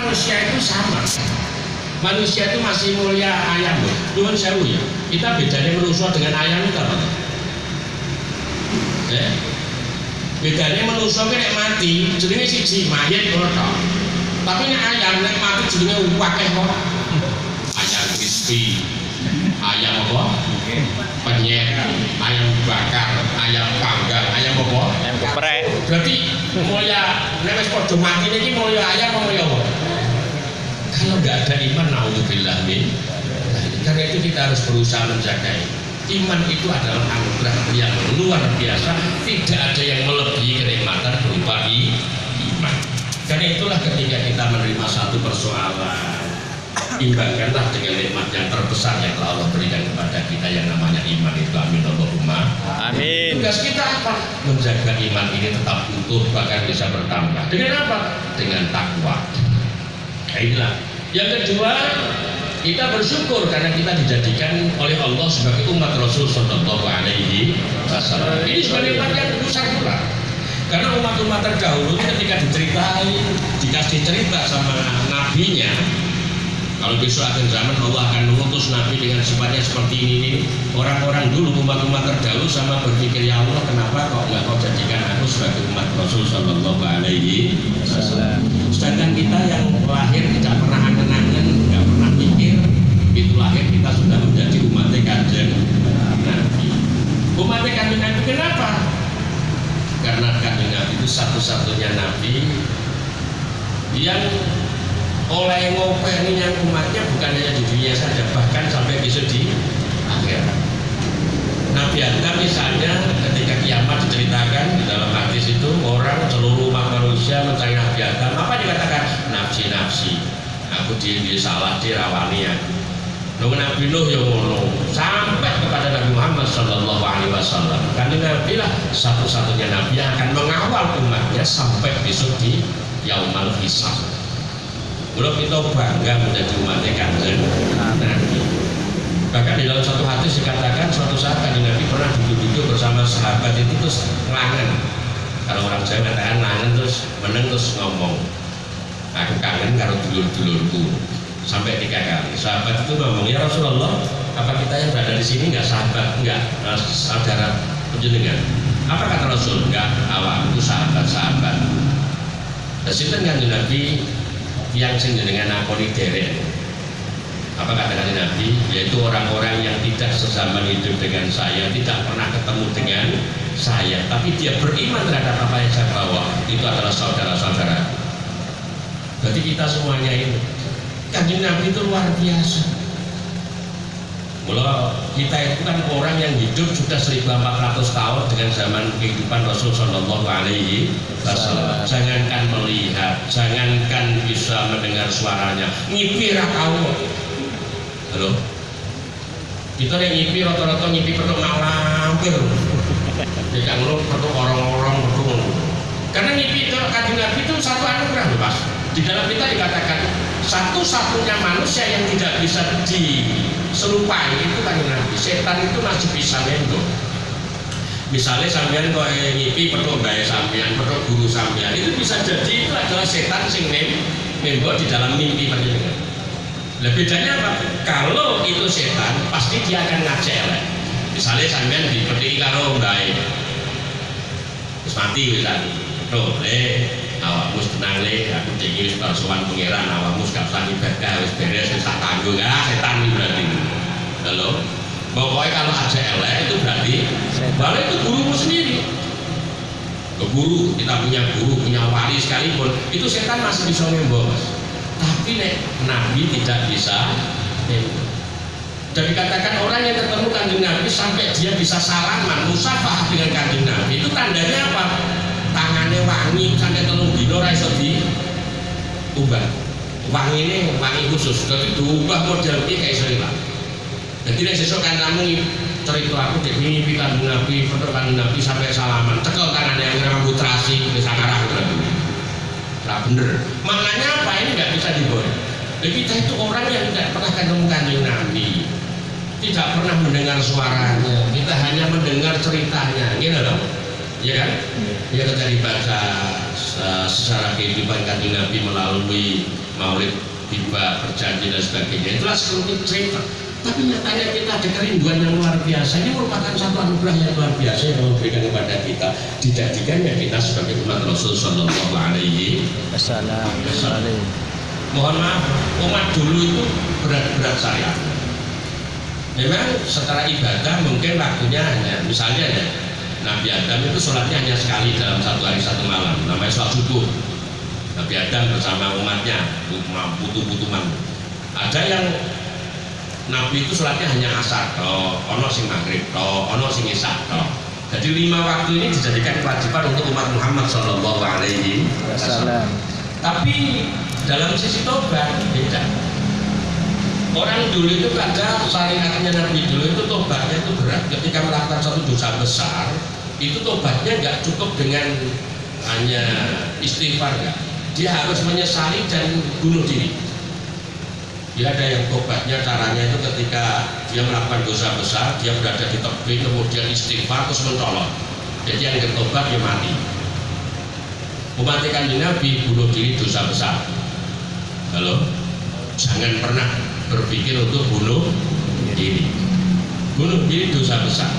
manusia itu sama. Manusia itu masih mulia ayam. Nuwun sewu ya. Kita bedanya manusia dengan ayam itu apa? Bedanya manusia nek mati jenenge siji mayit ngono tok. Tapi nek ayam nek mati jenenge akeh kok. Ayam crispy, ayam apa? Penyet, ayam bakar, ayam panggang, ayam apa? Ayam geprek. Berarti mulya nek wis padha mati niki mulya ayam apa mulya apa? Kalau nggak ada iman, naudzubillah min. Karena itu kita harus berusaha menjaga iman itu adalah anugerah yang luar biasa, tidak ada yang melebihi kenikmatan berupa iman. Karena itulah ketika kita menerima satu persoalan, imbangkanlah dengan nikmat yang terbesar yang Allah berikan kepada kita yang namanya iman itu. Amin Allahumma amin. Tugas kita apa? Menjaga iman ini tetap utuh, bahkan bisa bertambah. Dengan apa? Dengan takwa. Inilah. Yang kedua, kita bersyukur karena kita dijadikan oleh Allah sebagai umat Rasul Sallallahu Alaihi Wasallam. Ini sebagai umat yang besar pula. Karena umat-umat terdahulu ketika diceritain, dikasih cerita sama nabinya, kalau besok akhir zaman Allah akan mengutus nabi dengan sifatnya seperti ini. Orang-orang dulu umat-umat terdahulu sama berpikir, ya Allah kenapa kok nggak kau jadikan aku sebagai umat Rasul Sallallahu Alaihi Wasallam. Sedangkan kita yang lahir tidak pernah angen-angen, nggak pernah mikir, itu lahir kita sudah menjadi umat Kanjeng Nabi. Umat Kanjeng Nabi kenapa? Karena Kanjeng Nabi itu satu-satunya Nabi yang oleh ngopeni yang umatnya bukan hanya di dunia saja, bahkan sampai besok di akhirat. Nabi Adam misalnya ketika kiamat diceritakan di dalam hadis itu, orang seluruh umat manusia mencari Nabi Adam. Apa dikatakan? Nafsi, aku dia salah, dia rawani aku. Nunggu Nabi Nuh yang ngono sampai kepada Nabi Muhammad Sallallahu Alaihi Wasallam. Karena Nabi lah satu-satunya Nabi yang akan mengawal umatnya sampai besok di Yaumal Hisab. Kalau kita bangga menjadi umatnya Kanjeng Nabi. Bahkan di dalam satu hadis dikatakan suatu saat Kanjeng Nabi pernah duduk-duduk bersama sahabat itu terus ngelangen. Kalau orang Jawa katakan ngelangen terus meneng terus ngomong, aku kangen karo dulur-dulurku. Sampai 3 kali. Sahabat itu ngomong, ya Rasulullah, apa kita yang berada di sini nggak sahabat, nggak saudara penjenengan? Apa kata Rasul? Enggak, awak itu sahabat-sahabat. Sinten Kanjeng Nabi yang jenengan akoni derek. Apa kata Kanjeng Nabi? Yaitu orang-orang yang tidak sezaman hidup dengan saya, tidak pernah ketemu dengan saya, tapi dia beriman terhadap apa yang saya bawa. Itu adalah saudara-saudara. Berarti kita semuanya ini Kanjeng Nabi itu luar biasa. Mula kita itu kan orang yang hidup sudah 1400 tahun dengan zaman kehidupan Rasul Sallallahu Alaihi Wasallam. Jangankan melihat, jangankan bisa mendengar suaranya, ngipi ra tau. Halo. Kita yang ngipi rata-rata ngipi petuk malampir. Tidak ngono petuk orang-orang petuk. Karena ngipi itu Kanjeng Nabi itu satu anugerah loh, Mas. Di dalam kita dikatakan satu-satunya manusia yang tidak bisa diserupai itu Kanjeng Nabi. Setan itu masih bisa nembok. Misalnya sampean kok ngipi petuk bae sampean, petuk guru sampean, itu bisa jadi itu adalah setan sing nembok di dalam mimpi panjenengan. Lah bedanya apa? Kalau itu setan pasti dia akan ngajak elek. Misalnya sampean dipethiki karo bae. Terus mati misalnya. Tuh, awakmu tenang le, aku iki wis sowan pangeran, awakmu gak usah ibadah, wis beres wis tak tanggung. Setan iki berarti. Halo. Pokoknya kalau aja elek itu berarti balik itu gurumu sendiri. Ke guru, kita punya guru, punya wali sekalipun, itu setan masih bisa nembok, Mas. Tapi nek Nabi tidak bisa nembok. Dan dikatakan orang yang ketemu Kanjeng Nabi sampai dia bisa salaman, musafah dengan Kanjeng Nabi, itu tandanya apa? Tangannya wangi sampai 3 dino ora iso diubah. Wangi ini wangi khusus, jadi diubah model iki gak iso ilang. Jadi nek sesuk kan kamu cerita aku dek mimpi Kanjeng Nabi, foto Kanjeng Nabi sampai salaman, cekel tangannya yang rambut terasi wis sakarah berarti. Ora bener. Maknanya apa? Ini nggak bisa dibohong. Jadi kita itu orang yang tidak pernah ketemu Kanjeng Nabi, tidak pernah mendengar suaranya, kita hanya mendengar ceritanya, gitu loh. Ya kan? Ya kita dibaca secara kehidupan Kanjeng Nabi melalui maulid tiba berjanji dan sebagainya, itulah sekelumit cerita. Tapi nyatanya kita ada kerinduan yang luar biasa. Ini merupakan satu anugerah yang luar biasa yang Allah berikan kepada kita, dijadikannya kita sebagai umat Rasul Sallallahu Alaihi Wasallam. Mohon maaf, umat dulu itu berat-berat syariat. Memang secara ibadah mungkin waktunya hanya, misalnya ya, Nabi Adam itu sholatnya hanya sekali dalam satu hari satu malam, namanya sholat subuh. Nabi Adam bersama umatnya, putu-putuman. Ada yang Nabi itu sholatnya hanya asar, ono sing maghrib, ono sing isya. Jadi 5 waktu ini dijadikan kewajiban untuk umat Muhammad Shallallahu Alaihi Wasallam. Tapi dalam sisi tobat beda. Orang dulu itu ada syariatnya Nabi dulu itu tobatnya itu berat. Ketika melakukan satu dosa besar, itu tobatnya nggak cukup dengan hanya istighfar, nggak. Dia harus menyesali dan bunuh diri. Dia ada yang tobatnya caranya itu ketika dia melakukan dosa besar, dia berada di tebing, kemudian istighfar terus mencolot. Jadi yang bertobat dia mati. Mematikan Nabi bunuh diri dosa besar. Halo, jangan pernah berpikir untuk bunuh diri. Bunuh diri dosa besar.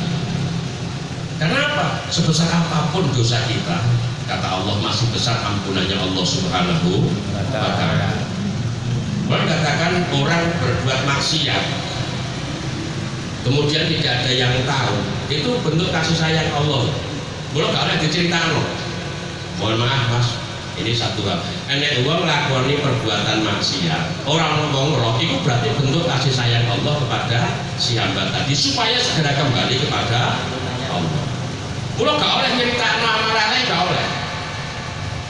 Kenapa? Sebesar apapun dosa kita, kata Allah masih besar ampunannya Allah Subhanahu wa Ta'ala. Orang katakan orang berbuat maksiat kemudian tidak ada yang tahu, itu bentuk kasih sayang Allah. Belum gak ada diceritakan loh. Mohon maaf mas, ini satu hal. Enek uang melakoni perbuatan maksiat, orang ngomong roh, itu berarti bentuk kasih sayang Allah kepada si hamba tadi supaya segera kembali kepada Allah. Belum gak oleh nyeritakan amarahnya, gak oleh.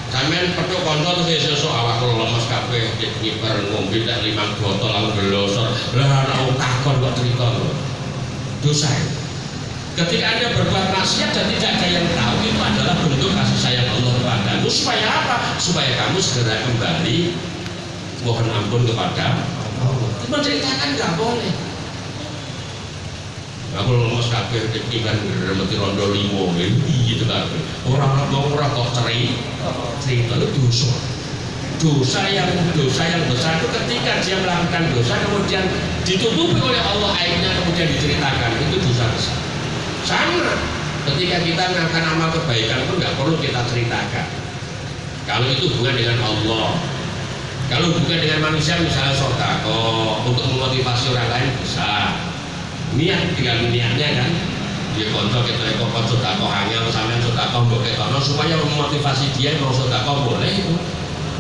Sampeyan petuk kanca terus sesuk awak kula lemes kabeh ngiper ngombe tak 5 botol lalu gelosor. Lah ana wong takon kok cerita lho. Dosa. Ketika Anda berbuat maksiat dan tidak ada yang tahu, itu adalah bentuk kasih sayang Allah kepadamu. Supaya apa? Supaya kamu segera kembali mohon ampun kepada Allah. Menceritakan nggak boleh. Aku lemes kabeh kan remeti rondo 5 gitu kabeh. Orang kok cerita itu dosa yang besar itu ketika dia melakukan dosa kemudian ditutupi oleh Allah aibnya kemudian diceritakan, itu dosa besar. Sama ketika kita melakukan amal kebaikan pun nggak perlu kita ceritakan. Kalau itu hubungan dengan Allah, kalau hubungan dengan manusia misalnya sedekah untuk memotivasi orang lain bisa. Niat tinggal niatnya kan, dia konco kita kok sedekah hanya sampean sedekah mbok ketono supaya memotivasi dia mau sedekah boleh itu.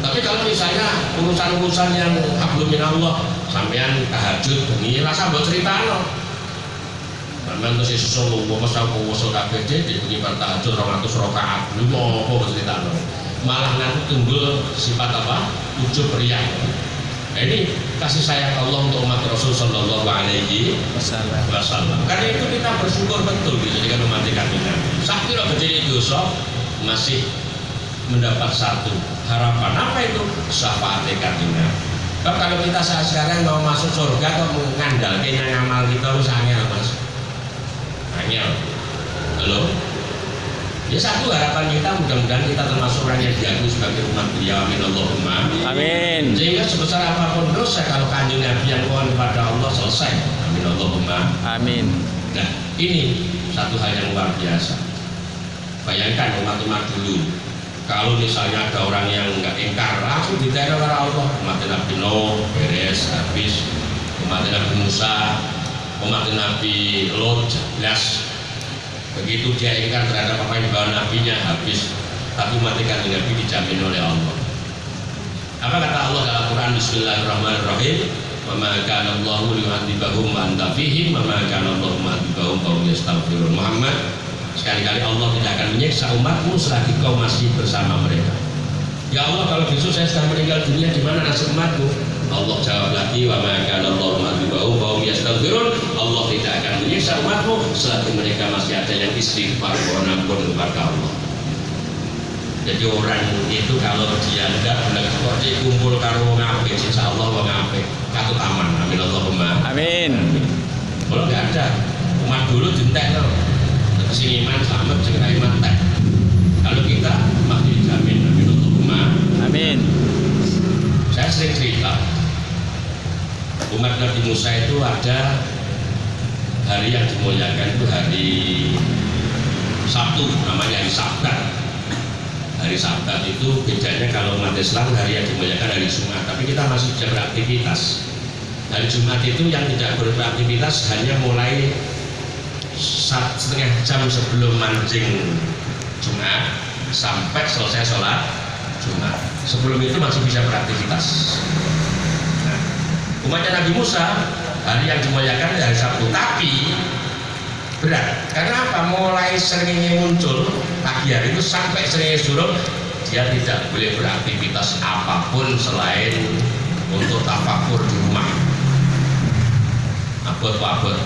Tapi kalau misalnya urusan-urusan yang hablum minallah, sampean tahajud bengi rasa mbok critakno. Sampean terus iso ngomong masa poso kabeh dhewe bengi bar tahajud 200 rakaat. Lha opo mbok critakno? Malah nanti timbul sifat apa? Ujub riya. Nah, ini kasih sayang Allah untuk umat Rasul Sallallahu Alaihi Wasallam. Karena itu kita bersyukur betul dijadikan umat Nabi. Sakira menjadi dosa masih mendapat satu harapan, apa itu? Syafaat kanjeng. Kalau kita saat sekarang mau masuk surga kok mengandalkan yang amal kita harus angel mas. Angel. Halo. Ya satu harapan kita mudah-mudahan kita termasuk orang yang diakui sebagai umat beliau. Amin Allahumma. Amin. Sehingga sebesar apapun dosa kalau kanjeng Nabi yang mohon kepada Allah selesai. Amin Allahumma. Amin. Nah ini satu hal yang luar biasa. Bayangkan umat-umat dulu. Kalau misalnya ada orang yang nggak ingkar langsung diteror oleh Allah. Umat Nabi Nuh beres habis. Umat Nabi Musa, umat Nabi Lot jelas. Begitu dia ingkar terhadap apa yang dibawa nabinya habis. Tapi umat Nabi dijamin oleh Allah. Apa kata Allah dalam Quran? Bismillahirrahmanirrahim. Wa ma kana Allahu liyu'adzibahum wa anta fihim wa ma kana Allahu mu'adzibahum wa hum yastaghfirun. Muhammad, sekali-kali Allah tidak akan menyiksa umatmu selagi kau masih bersama mereka. Ya Allah, kalau besok saya sudah meninggal dunia, di mana nasib umatmu? Allah jawab lagi, wa ma kana Allahu mu'adzibahum wa hum yastaghfirun. Allah tidak akan menyiksa umatmu selagi mereka masih ada yang istighfar mohon ampun kepada Allah. Jadi orang itu kalau dia tidak benar kok dikumpul karo ngape, insya Allah wong ngape katut aman. Amin Allahumma. Amin. Kalau nggak ada umat dulu dintek loh. Sing iman selamat, sing iman tek. Kalau kita masih dijamin. Amin Allahumma. Amin. Saya Saya sering cerita, umat Nabi Musa itu ada hari yang dimuliakan itu hari Sabtu, namanya hari Sabat. Hari Sabat itu bedanya kalau umat Islam hari yang dimuliakan hari Jumat, tapi kita masih bisa beraktivitas. Hari Jumat itu yang tidak beraktivitas hanya mulai setengah jam sebelum mancing Jumat sampai selesai sholat Jumat. Sebelum itu masih bisa beraktivitas. Nah, umatnya Nabi Musa hari yang dimuliakan hari Sabtu, tapi berat. Karena apa? Mulai seringnya muncul pagi hari itu sampai seringnya surut, dia tidak boleh beraktivitas apapun selain untuk tafakur di rumah. Abot-abot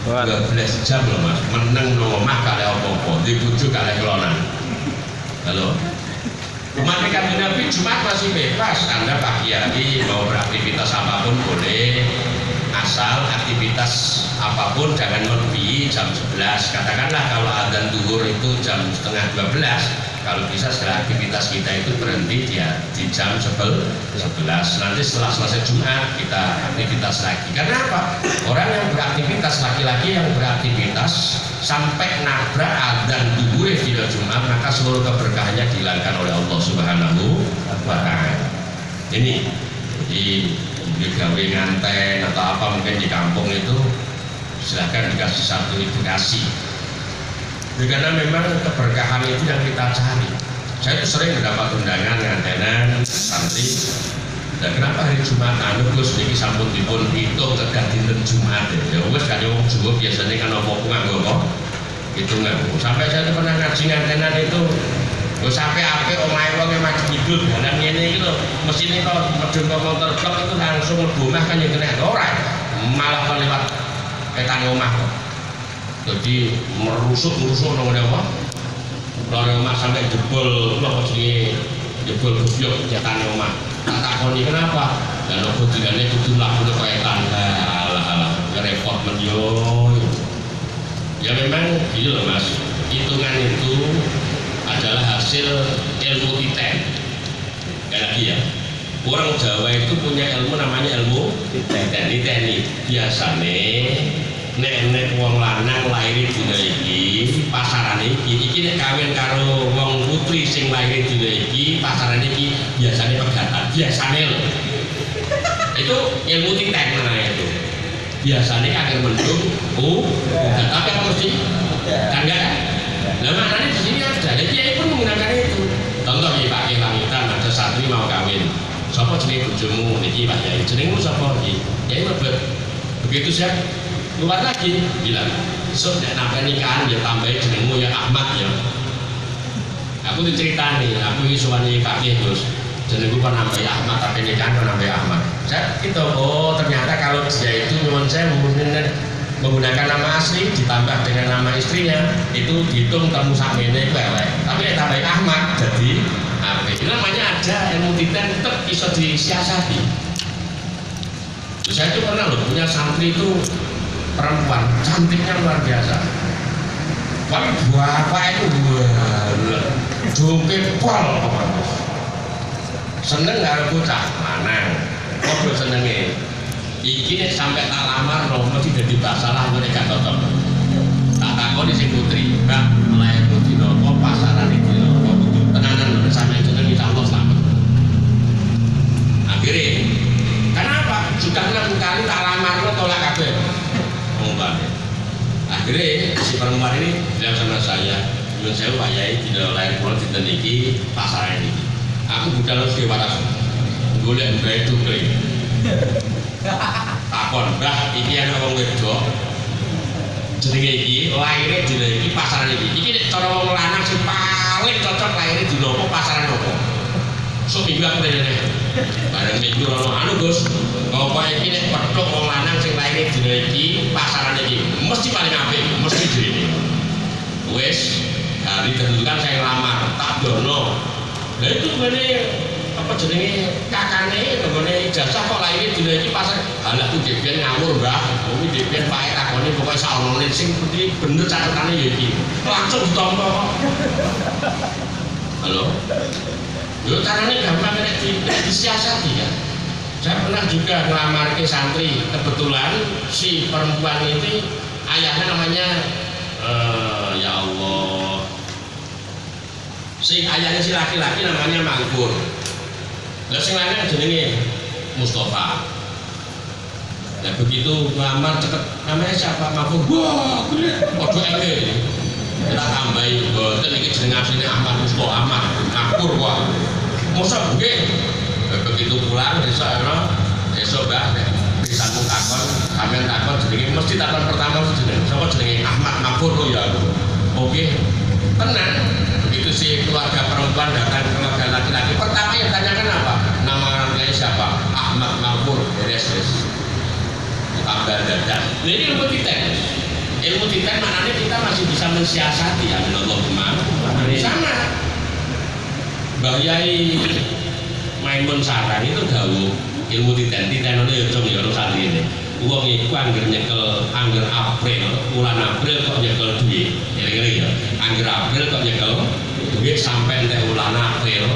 12 jam loh mas, meneng no omah kali apa-apa, dibujuk kali kelonan. Halo? Umat Nabi Jumat masih bebas, Anda pagi hari mau beraktivitas apapun boleh, asal aktivitas apapun jangan melebihi jam 11. Katakanlah kalau adzan zuhur itu jam setengah 12, kalau bisa setelah aktivitas kita itu berhenti dia di jam 11. Nanti setelah selesai Jumat kita aktivitas lagi. Karena apa? Orang yang beraktivitas, laki-laki yang beraktivitas sampai nabrak adzan zuhur di Jumat, maka seluruh keberkahannya dihilangkan oleh Allah Subhanahu wa Ta'ala. Ini di gawe nganten atau apa mungkin di kampung itu silahkan dikasih satu edukasi. Karena memang keberkahan itu yang kita cari. Saya itu sering mendapat undangan ngantenan santri. Dan kenapa hari Jumat Gus niki sampun dipun hitung kedah dinten Jumat ya wis kan wong Jawa biasanya kan apa-apa nganggo apa hitungan. Sampai saya pernah ngaji ngantenan itu sampai ape omahe wong maju hidup dalan ngene iki lho mesine kok medhun kok motor blok itu langsung mlebu omah kan ya kena ora malah kan lewat petane omah kok. Jadi merusuk-rusuk nang ngene apa lare omah sampai jebol apa jenenge jebol gubyok petane omah. Tak takoni kenapa dan opo digane kudu lakune kaya tanda alah repot men yo. Ya memang gitu loh mas, hitungan itu adalah hasil ilmu titen. Kayak lagi ya, orang Jawa itu punya ilmu namanya ilmu titen. Titeni biasane nek wong lanang lahir dina iki pasaran iki nek kawin karo wong putri sing lahir dina iki pasaran iki biasane pegatan. Biasane lho. Itu ilmu titen namanya itu. Biasane akan mendung tapi apa mesti kan enggak kan? Nah maknanya di sini ada, jadi dia pun menggunakan itu. Contoh ya Pak Kiai Langitan ada santri mau kawin. Siapa jenenge bojomu niki Pak Kiai? Jenengmu sapa iki? Kiai mlebet. Begitu saya keluar lagi bilang, "Sok nek nambah nikahan ya tambahin jenengmu ya Ahmad ya." Aku diceritani, aku iki suwane Pak Kiai Gus. Jenengku kan nambah Ahmad tapi nikahan kan nambah Ahmad. Saya gitu, oh ternyata kalau dia itu nyuwun saya menggunakan nama asli ditambah dengan nama istrinya itu dihitung temu sakmene itu elek, tapi tambahin Ahmad jadi apa? Itu namanya ada ilmu titen tetap bisa disiasati. Saya itu pernah loh punya santri itu perempuan cantiknya luar biasa. Tapi bapak itu jongke pol seneng nggak bocah lanang, kok senenge. Iki nek sampai tak lamar lho mesti dadi masalah ngene gak cocok. Tak takoni sing putri, Mbak, lairmu dina apa pasaran iki dina apa kudu tenanan lho sampeyan jeneng insyaallah selamat. Akhirnya kenapa? Sudah 6 kali tak lamar lo tolak kabeh. Umpamane. Akhirnya si perempuan ini bilang sama saya, "Nyuwun sewu Pak Yai dina lair kula dinten iki pasaran iki. Aku budal wis waras. Golek mbae dhuwit." Takon, Mbah, iki ana wong wedok jenenge iki laire dina iki pasaran iki. Iki nek cara wong lanang sing paling cocok laire dina apa pasaran apa? Sok minggu aku rene. Bareng minggu ono anu Gus. Apa iki nek petuk wong lanang sing laire dina iki pasaran iki mesti paling apik, mesti direne. Wis, hari tentukan saya lamar, tak dono. Lah itu ngene apa jenenge kakane nggone ijazah kok laire dina iki pas halak ku dhewe ngawur Mbah. Kuwi dhewe pae takone pokoke saonone sing penting bener catetane ya iki. Langsung ditampa kok. Halo. Yo carane gampang nek disiasati ya. Saya pernah juga ngelamar ke santri, kebetulan si perempuan itu ayahnya namanya ya Allah, si ayahnya si laki-laki namanya Mangkur. Lah sing lanang jenenge Mustafa. Nah begitu ngelamar ceket namanya siapa? Mangkur. Wah, padha enge. Kita tambahi boten iki jeneng asline Ahmad Mustafa Ahmad Mangkur wah. Mosok nggih. Begitu pulang besok Mbak bisa takon sampean takon jenenge mesti takon pertama jenenge sapa jenenge Ahmad Mangkur ya oke tenang. Begitu si keluarga perempuan datang ke keluarga laki-laki pertama yang tanyakan apa nama orangnya siapa Ahmad Mangkur beres tambah dadah. Nah, ini ilmu titen maknanya kita masih bisa mensiasati ya Allah sama Mbah Yai Maimun Sarang itu dawuh ilmu titenone ya cung ya santri ini. Wong iku angger nyekel angger April, bulan April kok nyekel duit. Kira-kira ya. Angger April kok nyekel duit sampai entek bulan April.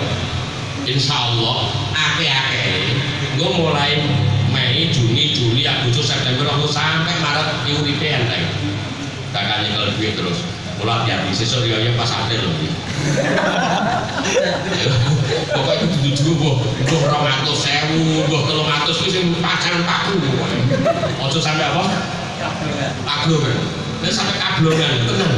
Insyaallah akeh-akeh. Nggo mulai Mei, Juni, Juli, Agustus, September, Oktober sampai Maret iki uripe entek. Bakal nyekel duit terus. Kula hati-hati sesuk riyo pas April lho. Pokoknya itu dulu buh 200.000, buh 300 itu sing pacaran paku. Ojo sampai apa? Paglongan. Dan sampai kablongan, tenang.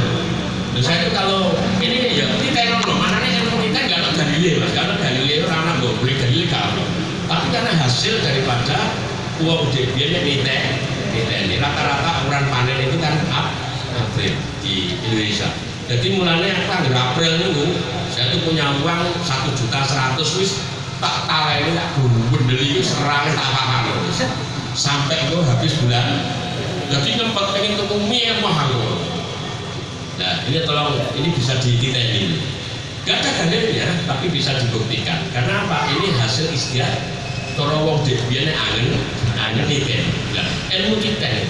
Dan saya itu kalau ini ya titen ono, manane ilmu titen enggak ada dalile, Mas. Karena dalile ora ana mbok boleh dalile kalau. Tapi karena hasil daripada uang biasanya titen. Rata-rata ukuran panen itu kan April di Indonesia. Jadi mulanya apa? April itu saya tuh punya uang 1.100.000 wis tak taleni tak bendeli serale tak paham sampai itu habis bulan. Jadi nyempet pengen tuku mie yang mahal. Nah ini tolong ini bisa dititeni. Gak ada dalilnya tapi bisa dibuktikan. Karena apa? Ini hasil istiadat. Cara wong dek biyene angen titen. Nah ilmu titen.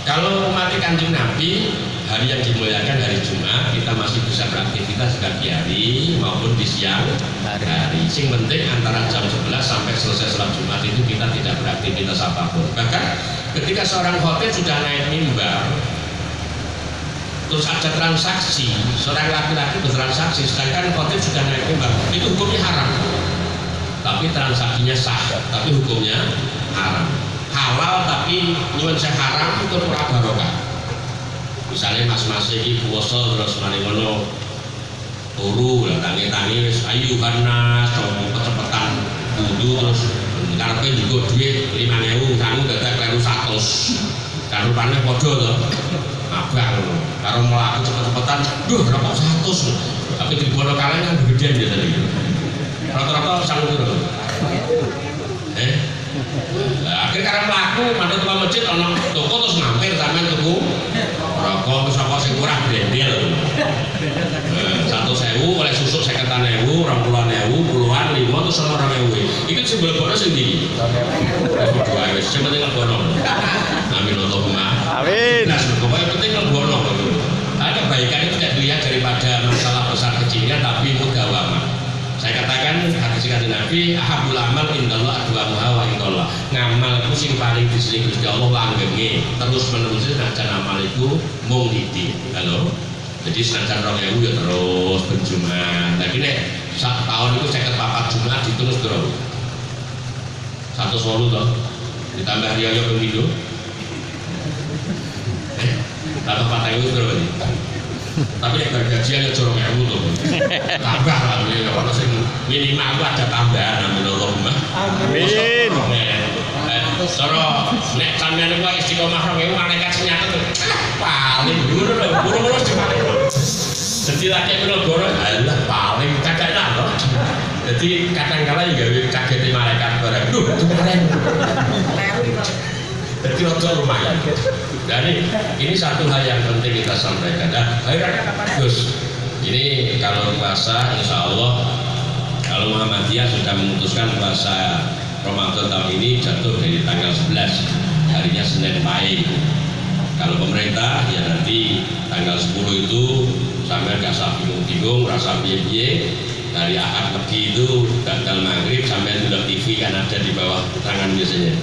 Kalau mati Kanjeng Nabi hari yang dimuliakan hari Jumat kita masih bisa beraktivitas pagi hari maupun di siang hari. Sing penting antara jam 11 sampai selesai sholat Jumat itu kita tidak beraktivitas apapun. Bahkan ketika seorang khotib sudah naik mimbar terus ada transaksi, seorang laki-laki bertransaksi sedangkan khotib sudah naik mimbar, itu hukumnya haram. Tapi transaksinya sah, tapi hukumnya haram. Halal tapi nyuwun saya haram itu ora barokah. Misalnya mas-mas iki puasa terus mari ngono turu lah tangi-tangi wis ayu panas cepet-cepetan wudu terus karepe nggo dhuwit 5.000 sangu dadak kleru 100. Kan rupane padha to. Abang karo mlaku cepet-cepetan duh berapa 100. Tapi di bono kalen kan gedean ya tadi. Rata-rata sangu piro? Akhirnya karena melaku manut ke masjid ono toko terus mampir sampean tuku rokok terus apa sing kurang brendel 100.000 oleh susuk 50.000 20.000 puluhan 5 terus ono 2.000 itu sing boleh-boleh sing ndi berdua wis sing penting lebono amin Allahumma amin nah pokoknya penting lebono kebaikan itu tidak dilihat daripada masalah besar kecilnya tapi mudawamah. Saya katakan hadis Kanjeng Nabi ahabul amal indallah adwamuha wa indallah. Ngamal ku sing paling disenengi Gusti Allah langgenge terus menerus senajan amal iku mung titik. Halo. Jadi senajan 2.000 ya terus berjumat. Lah iki nek sak tahun itu 54 Jumat ditulis terus. 108 to. Ditambah riyo ping pindho. Tambah 4.000 terus. Tapi yang gajian ya jorong ewu tuh tambah lah ini kalau sing minimal ada tambahan amin Allahumma amin soro nek sampeyan kok istiqomah 2.000 malaikat senyata tuh paling dulu buru-buru jadi laki Ponorogo adalah paling kadang loh jadi kadang-kadang juga kaget di malaikat barang duh kemarin jadi rojo lumayan. Jadi ini satu hal yang penting kita sampaikan. Nah, akhirnya kapan Gus? Ini kalau puasa, insya Allah kalau Muhammadiyah sudah memutuskan puasa Ramadan tahun ini jatuh dari tanggal 11, harinya Senin Pahing. Kalau pemerintah ya nanti tanggal 10 itu sampai nggak usah bingung-bingung, rasa biye-biye. hari Ahad Legi itu tanggal maghrib sampai nonton TV kan ada di bawah tangan biasanya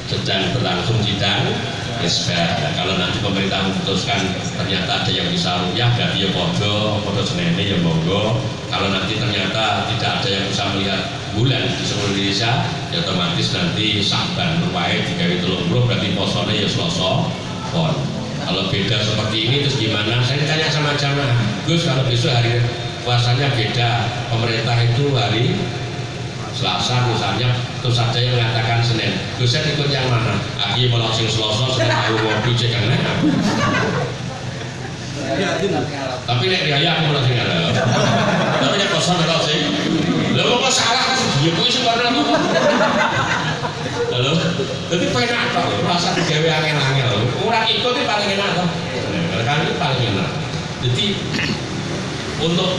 sedang berlangsung sidang isbat. Nah, kalau nanti pemerintah memutuskan ternyata ada yang bisa rukyah berarti ya podo senene ya monggo. Kalau nanti ternyata tidak ada yang bisa melihat bulan di seluruh Indonesia ya otomatis nanti Saban rupae digawe 30 berarti posone ya Selasa pon. Kalau beda seperti ini terus gimana? Saya tanya sama jamaah, Gus kalau besok hari puasanya beda, pemerintah itu hari Selasa misalnya, terus ada yang mengatakan Senin. Gus saya ikut yang mana? Aki malah sing Selasa, Senin tahu ngopi cek kan? Tapi nek riaya aku malah sing ada. Tapi nek kosan malah sing. Lha kok salah kan dia kuwi sing karena apa? Halo. Jadi penak kok rasa digawe angel-angel. Ora ikut itu paling enak toh. Kan itu paling enak. Jadi untuk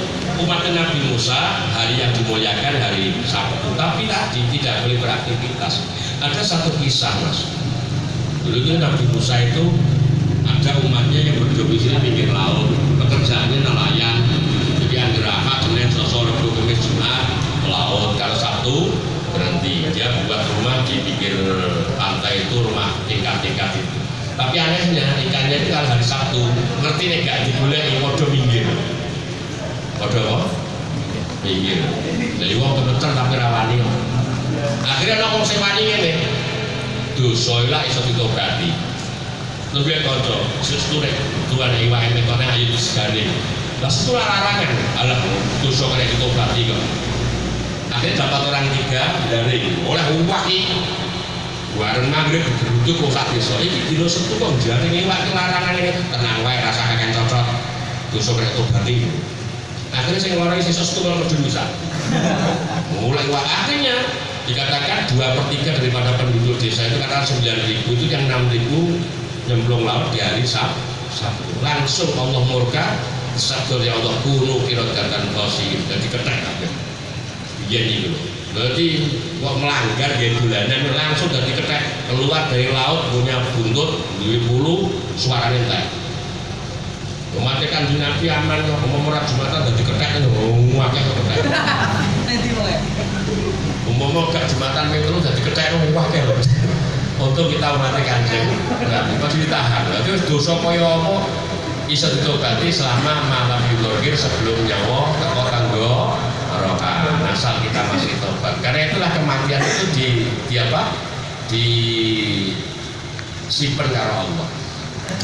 umat Nabi Musa hari yang dimuliakan hari Sabtu, tapi tadi tidak boleh beraktivitas. Ada satu kisah mas, dulu itu Nabi Musa itu ada umatnya yang berdomisili pinggir laut, pekerjaannya nelayan, jadi angger Ahad, Senin, Selasa, Rabu, Kamis, Jumat ke laut. Kalau Sabtu berhenti, dia buat rumah di pinggir pantai itu, rumah tingkat-tingkat itu. Tapi anehnya ikannya itu kalau hari Sabtu ngerti nih gak diboleh podo minggir. Podo apa? Minggir. Jadi wong kebetulan tapi rawani. Akhirnya ana wong sing wani ngene. Dosa iku iso ditobati. Lebih kanca, sesuatu tuan iwak emetone ayo disegani. Lah setu larangan. Alah dosa kena ditobati kok. Akhirnya dapat orang 3 dari oleh uwak iki. Warung maghrib duduk kok sak desa iki dina Setu kok jane iwak iki larangan iki. Tenang wae rasa kakek cocok. Dosa kena tobati. Akhirnya saya ngeluarin sisa Setu kalau medun bisa. Mulai akhirnya dikatakan 2/3 daripada penduduk desa itu katakan 9.000 itu yang 6.000 nyemplung laut di hari Sabtu. Langsung Allah murka, sabda ya Allah kuno kirodatan khosiin dan diketek kabeh. Iya nih loh. Berarti kok melanggar ya bulanan langsung dari ketek keluar dari laut punya buntut, duwe bulu, suaranya entek. Mematikan di Nabi aman kok memerat Jumatan dari ketek kan ngakeh kok ketek. Nanti boleh. Umum gak Jumatan metro dari ketek ngakeh lho. Untuk kita mati Kanjeng, berarti masih ditahan. Berarti dosa kaya apa iso ditobati selama malam yulogir sebelum nyawa teko kanggo rokan. Asal kita masih tobat. Karena itulah kematian itu di apa? Disimpan karo Allah.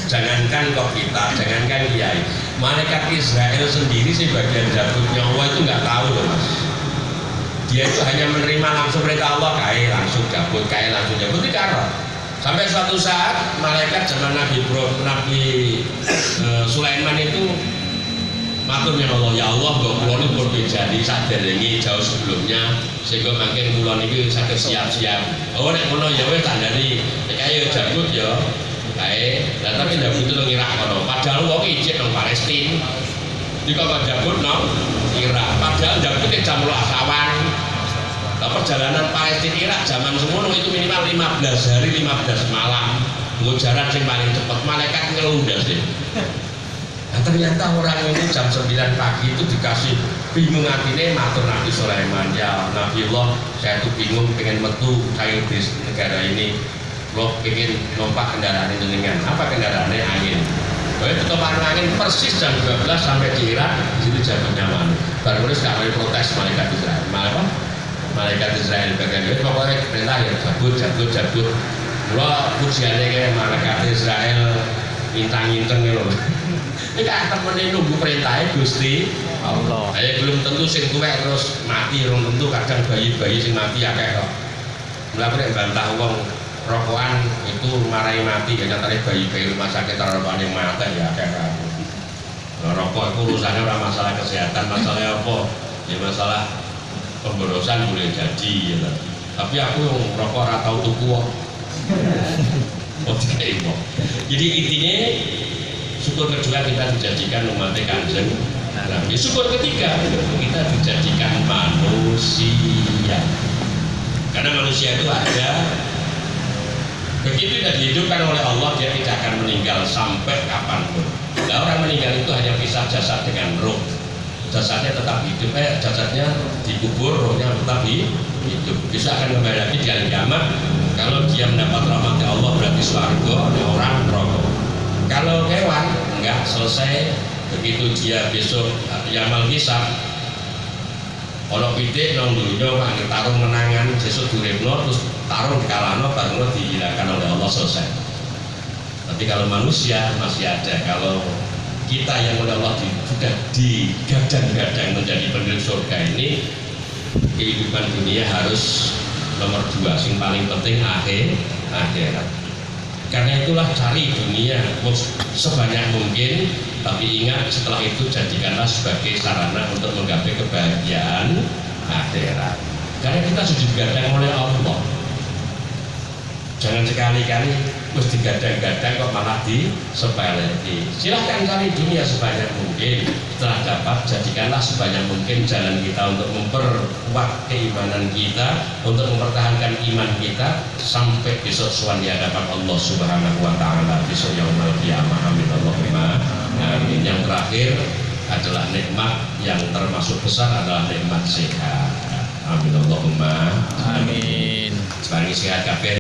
Jangankan kok kita, jangankan kiai. Malaikat Israel sendiri sih bagian jabut nyawa itu nggak tahu loh mas. Dia itu hanya menerima langsung perintah Allah, kai langsung jabut, itu karo. Sampai suatu saat malaikat zaman Nabi Sulaiman itu maturnya Allah, ya Allah kok kula niku pun jadi saderenge jauh sebelumnya sehingga makin kula niki saged siap-siap. Oh nek ngono ya wis tandani kaya jabut ya kae. Lah tapi ndak butuh nang Irak kono. Padahal wong ijik nang Palestina. Dika kok jabut nang Irak. Padahal jabut jam 12 awan. Lah perjalanan Palestina Irak zaman semono itu minimal 15 hari 15 malam. Nggo jalan sing paling cepet malaikat ngelundas deh. Nah, ternyata orang ini jam 9 pagi itu dikasih bingung hatinya matur Nabi Sulaiman, ya Nabiullah saya tuh bingung pengen metu kayu di negara ini, lo pengen numpak kendaraan dengan apa kendaraannya angin. Jadi tutupan angin persis jam 12 sampai di Irak situ jatuh nyaman. Baru terus gak boleh protes malaikat Israel. Malaikat Israel bagian pokoknya perintah ya jabut. Lo pujiannya kayak malaikat Israel ngintang-ngintang gitu. Ini kan temennya nunggu perintahnya Gusti Allah. Saya belum tentu sing tuwek terus mati, belum tentu kadang bayi-bayi sing mati ya kayak kok. Mulai aku bantah wong rokokan itu marahi mati ya nyatanya bayi-bayi rumah sakit rokokan yang mati ya kayak aku. Rokok itu urusannya orang masalah kesehatan, masalah apa? Ya masalah pemborosan boleh jadi ya. Tapi aku yang rokok ora tau tuku kok. Jadi intinya syukur kedua kita dijadikan umat Kanjeng Nabi. Syukur ketiga kita dijadikan manusia. Karena manusia itu ada begitu tidak dihidupkan oleh Allah dia tidak akan meninggal sampai kapanpun. Nah, orang meninggal itu hanya pisah jasad dengan roh. jasadnya tetap hidup, jasadnya dikubur, rohnya tetap hidup. Bisa akan kembali lagi di hari kiamat. Kalau dia mendapat rahmat Allah berarti swarga, orang neraka. Kalau hewan enggak, selesai begitu dia besok yamal hisab. Ono pitik nang dunya angger tarung menangan sesuk duripno terus tarung dikalahno bareng dihilangkan oleh Allah, selesai. Tapi kalau manusia masih ada. Kalau kita yang oleh Allah sudah digadang-gadang menjadi penduduk surga ini, kehidupan dunia harus nomor 2, yang paling penting akhirat. Karena itulah cari dunia sebanyak mungkin, tapi ingat setelah itu jadikanlah sebagai sarana untuk menggapai kebahagiaan akhirat. Karena kita sudah digadang oleh Allah. Jangan sekali-kali mesti gadang-gadang kok malah disepelekan. Silahkan cari dunia sebanyak mungkin. Setelah dapat, jadikanlah sebanyak mungkin jalan kita untuk memperkuat keimanan kita, untuk mempertahankan iman kita sampai besok sowan di hadapan Allah Subhanahu wa taala, besok yaumul qiyamah. Amin Allahumma amin. Yang terakhir adalah nikmat yang termasuk besar adalah nikmat sehat. Amin Allahumma amin. Sebagai sehat kabeh.